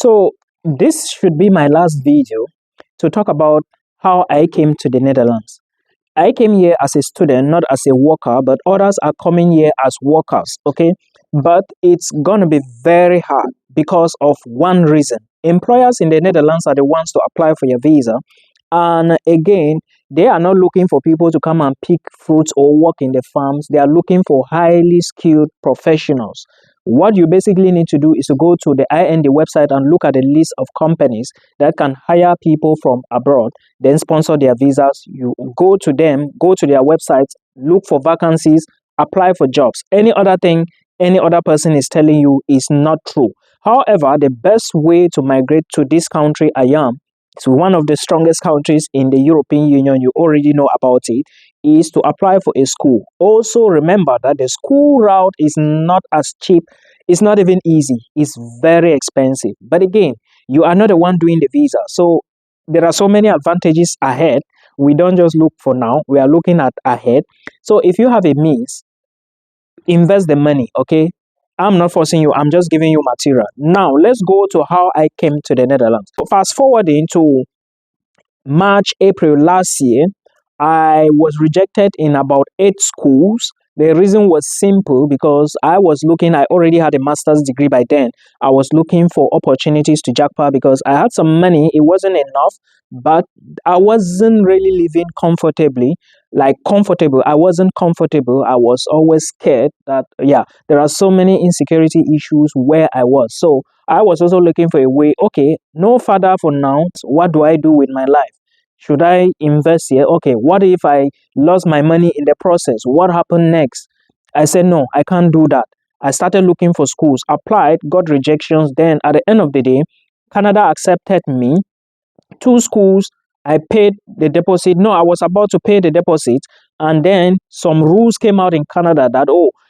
So this should be my last video to talk about how I came to the Netherlands. I came here as a student, not as a worker, but others are coming here as workers, okay? But it's gonna be very hard because of one reason. Employers in the Netherlands are the ones to apply for your visa. And again, they are not looking for people to come and pick fruits or work in the farms. They are looking for highly skilled professionals. What you basically need to do is to go to the IND website and look at the list of companies that can hire people from abroad, then sponsor their visas. You go to them, go to their websites, look for vacancies, apply for jobs. Any other thing, any other person is telling you is not true. However, the best way to migrate to this country I am, to one of the strongest countries in the European Union, you already know about it, is to apply for a school. Also remember that the school route is not as cheap. It's not even easy. It's very expensive. But again, you are not the one doing the visa. So there are so many advantages ahead. We don't just look for now. We are looking at ahead. So if you have a means, invest the money, okay? I'm not forcing you. I'm just giving you material. Now, let's go to how I came to the Netherlands. Fast forwarding to March, April last year, I was rejected in about 8 schools. The reason was simple because I already had a master's degree by then. I was looking for opportunities to japa because I had some money. It wasn't enough, but I wasn't really living comfortably. I wasn't comfortable. I was always scared that, there are so many insecurity issues where I was. So I was also looking for a way, okay, no further for now. What do I do with my life? Should I invest here? Okay, what if I lost my money in the process? What happened next? I said, no, I can't do that. I started looking for schools, applied, got rejections. Then at the end of the day, Canada accepted me. 2 schools, I paid the deposit. No, I was about to pay the deposit. And then some rules came out in Canada that,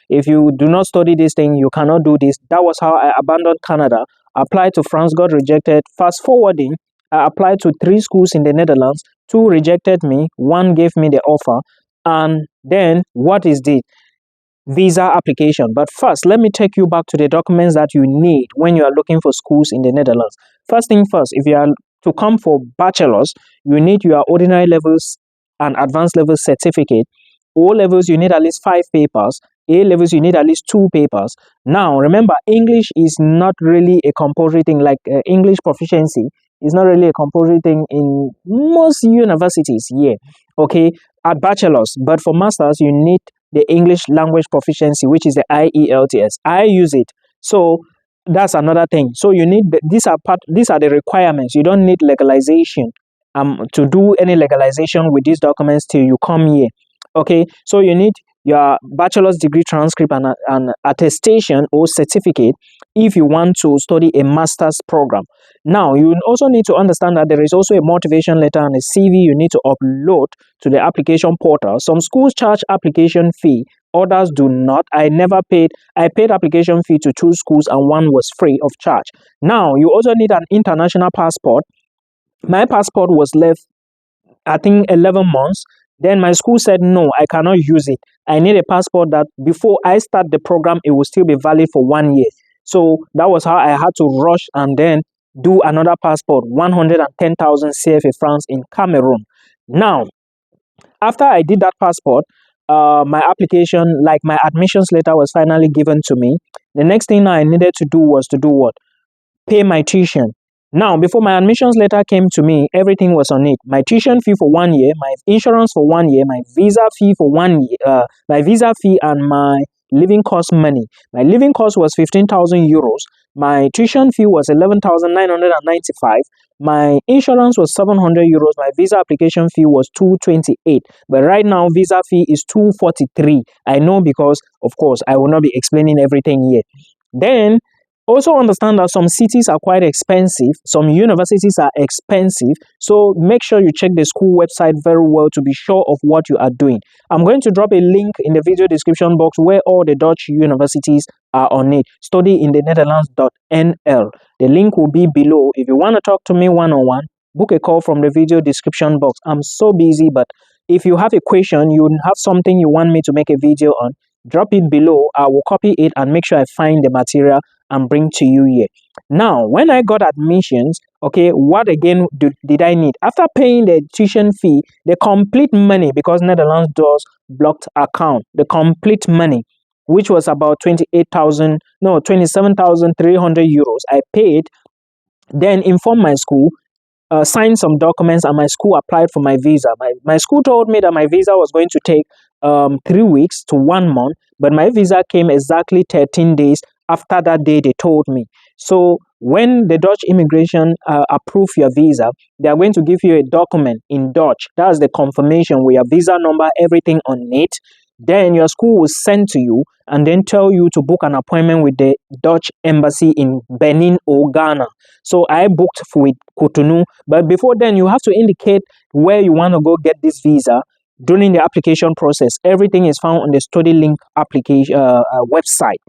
if you do not study this thing, you cannot do this. That was how I abandoned Canada, applied to France, got rejected. Fast forwarding, I applied to 3 schools in the Netherlands. 2 rejected me. 1 gave me the offer. And then what is the visa application? But first, let me take you back to the documents that you need when you are looking for schools in the Netherlands. First thing first, if you are to come for bachelor's, you need your ordinary levels and advanced level certificate. O levels, you need at least 5 papers. A levels, you need at least 2 papers. Now, remember, English is not really a compulsory thing. English proficiency is not really a compulsory thing in most universities here, okay, at bachelor's. But for master's, you need the English language proficiency, which is the IELTS. I use it. So that's another thing. So you need these are the requirements. You don't need legalization to do any legalization with these documents till you come here. Okay, so you need your bachelor's degree transcript and an attestation or certificate if you want to study a master's program. Now, you also need to understand that there is also a motivation letter and a CV you need to upload to the application portal. Some schools charge application fee, others do not. I paid application fee to 2 schools and 1 was free of charge. Now, you also need an international passport. My passport was left, I think, 11 months. Then my school said, no, I cannot use it. I need a passport that before I start the program, it will still be valid for 1 year. So that was how I had to rush and then do another passport, 110,000 CFA francs in Cameroon. Now, after I did that passport, my application, my admissions letter was finally given to me. The next thing I needed to do was to do what? Pay my tuition. Now, before my admissions letter came to me, everything was on it. My tuition fee for 1 year, my insurance for 1 year, my visa fee for 1 year, my visa fee and my living cost money. My living cost was 15,000 euros. My tuition fee was 11,995. My insurance was 700 euros. My visa application fee was 228. But right now, visa fee is 243. I know because, of course, I will not be explaining everything here. Then, also understand that some cities are quite expensive, some universities are expensive, so make sure you check the school website very well to be sure of what you are doing. I'm going to drop a link in the video description box where all the Dutch universities are on it. Study in the Netherlands.nl. The link will be below. If you want to talk to me one-on-one, book a call from the video description box. I'm so busy, but if you have a question, you have something you want me to make a video on, drop it below. I will copy it and make sure I find the material and bring to you here. Now, when I got admissions, okay, what again did I need? After paying the tuition fee, the complete money, because Netherlands does blocked account, the complete money, which was about 27,300 euros, I paid, then informed my school, signed some documents, and my school applied for my visa. My school told me that my visa was going to take 3 weeks to 1 month, but my visa came exactly 13 days after that day they told me. So when the Dutch immigration approve your visa, they are going to give you a document in Dutch. That's the confirmation with your visa number, everything on it. Then your school will send to you and then tell you to book an appointment with the Dutch embassy in Benin or Ghana. So I booked with Cotonou, but before then you have to indicate where you want to go get this visa. During the application process, everything is found on the study link application website.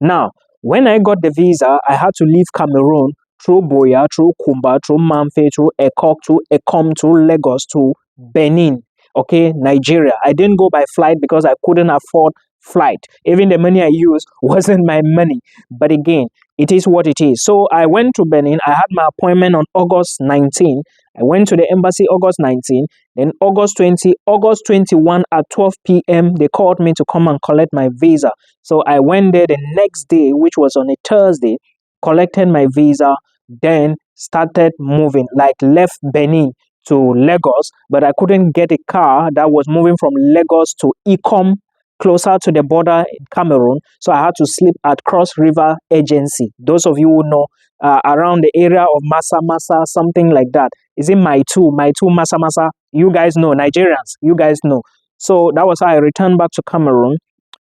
Now, when I got the visa, I had to leave Cameroon through Boya, through Kumba, through Mamfe, through Ekok, through Ekom, through Lagos, to Benin, okay, Nigeria. I didn't go by flight because I couldn't afford flight. Even the money I used wasn't my money. But again, it is what it is. So I went to Benin. I had my appointment on August 19. I went to the embassy August 19. Then August 20, August 21 at 12 p.m., they called me to come and collect my visa. So I went there the next day, which was on a Thursday, collected my visa, then started moving, like left Benin to Lagos, but I couldn't get a car that was moving from Lagos to Ikom, closer to the border in Cameroon. So I had to sleep at Cross River Agency. Those of you who know, around the area of Masa, something like that. Is it Maitu, Masa? You guys know, Nigerians, you guys know. So that was how I returned back to Cameroon,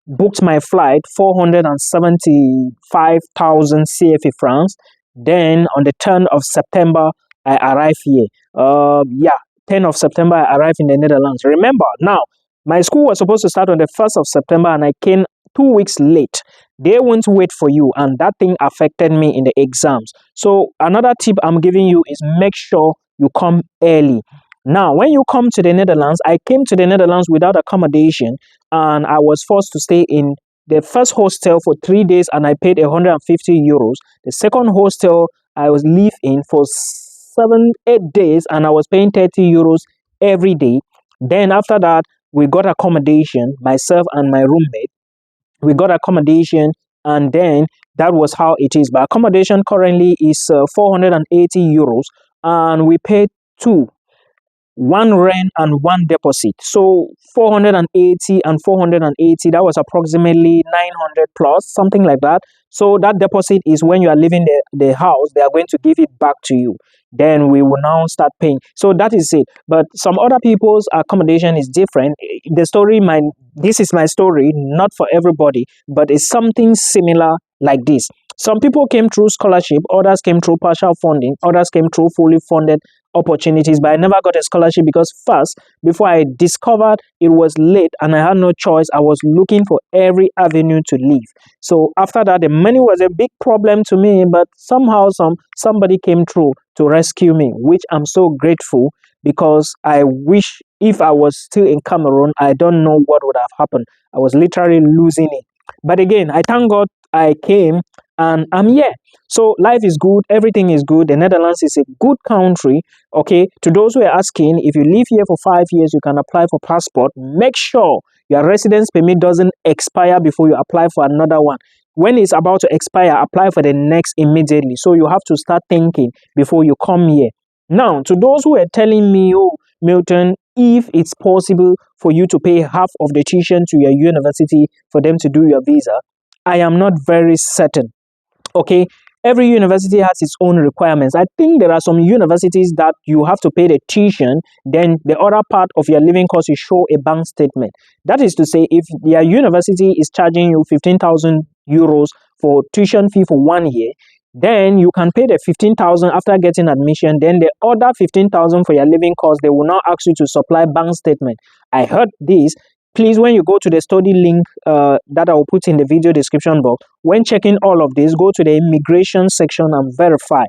booked my flight, 475,000 CFA francs. Then on the 10th of September, I arrived here. 10th of September, I arrived in the Netherlands. Remember, now, my school was supposed to start on the 1st of September and I came 2 weeks late. They won't wait for you, and that thing affected me in the exams. So another tip I'm giving you is make sure you come early. Now, when you come to the Netherlands, I came to the Netherlands without accommodation and I was forced to stay in the first hostel for 3 days and I paid 150 euros. The second hostel I was live in for 8 days and I was paying 30 euros every day. Then after that, we got accommodation, myself and my roommate. We got accommodation, and then that was how it is. But accommodation currently is 480 euros, and we paid one rent and one deposit. So 480 and 480, that was approximately 900 plus, something like that. So that deposit is when you are leaving the house, they are going to give it back to you. Then we will now start paying. So that is it. But some other people's accommodation is different. This is my story, not for everybody, but it's something similar like this. Some people came through scholarship, others came through partial funding, others came through fully funded opportunities, but I never got a scholarship because first, before I discovered it was late and I had no choice, I was looking for every avenue to leave. So after that, the money was a big problem to me, but somehow somebody came through to rescue me, which I'm so grateful, because I wish if I was still in Cameroon, I don't know what would have happened. I was literally losing it. But again, I thank God I came and I'm here. So life is good, everything is good. The Netherlands is a good country. Okay, to those who are asking, if you live here for 5 years, you can apply for passport. Make sure your residence permit doesn't expire before you apply for another one. When it's about to expire, apply for the next immediately. So you have to start thinking before you come here. Now, to those who are telling me, oh, Milton, if it's possible for you to pay half of the tuition to your university for them to do your visa, I am not very certain. Okay, every university has its own requirements. I think there are some universities that you have to pay the tuition, then the other part of your living cost, you show a bank statement. That is to say, if your university is charging you 15,000 euros for tuition fee for 1 year, then you can pay the 15,000 after getting admission. Then the other 15,000 for your living cost, they will now ask you to supply bank statement. I heard this. Please, when you go to the study link that I will put in the video description box, when checking all of this, go to the immigration section and verify.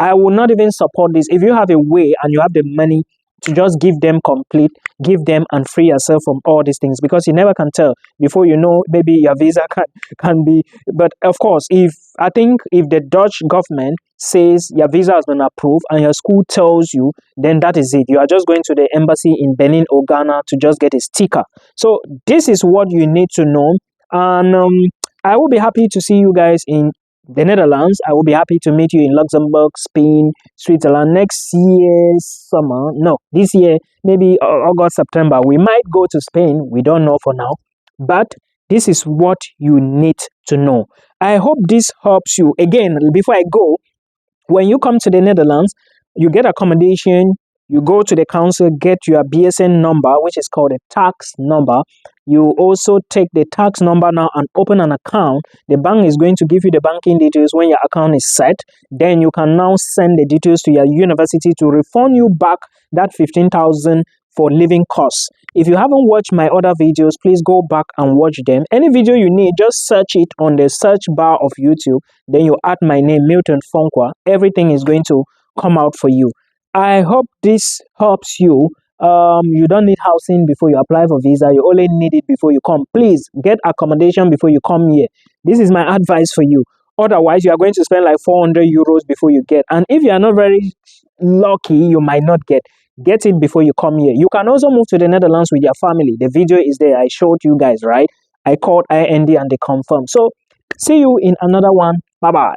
I will not even support this. If you have a way and you have the money to just give them and free yourself from all these things, because you never can tell. Before you know, maybe your visa can be. But of course, if I think if the Dutch government says your visa has been approved and your school tells you, then that is it. You are just going to the embassy in Benin or Ghana to just get a sticker. So this is what you need to know. And I will be happy to see you guys in the Netherlands. I will be happy to meet you in Luxembourg, Spain, Switzerland next year summer. No, this year, maybe August, September. We might go to Spain. We don't know for now. But this is what you need to know. I hope this helps you. Again, before I go, when you come to the Netherlands, you get accommodation, you go to the council, get your BSN number, which is called a tax number. You also take the tax number now and open an account. The bank is going to give you the banking details when your account is set. Then you can now send the details to your university to refund you back that 15,000 for living costs. If you haven't watched my other videos, please go back and watch them. Any video you need, just search it on the search bar of YouTube. Then you add my name, Milton Fonkwa. Everything is going to come out for you. I hope this helps you. You don't need housing before you apply for visa. You only need it before you come. Please get accommodation before you come here. This is my advice for you. Otherwise, you are going to spend like 400 euros before you get. And if you are not very lucky, you might not get. Get it before you come here. You can also move to the Netherlands with your family. The video is there. I showed you guys, right? I called IND and they confirmed. So, see you in another one. Bye-bye.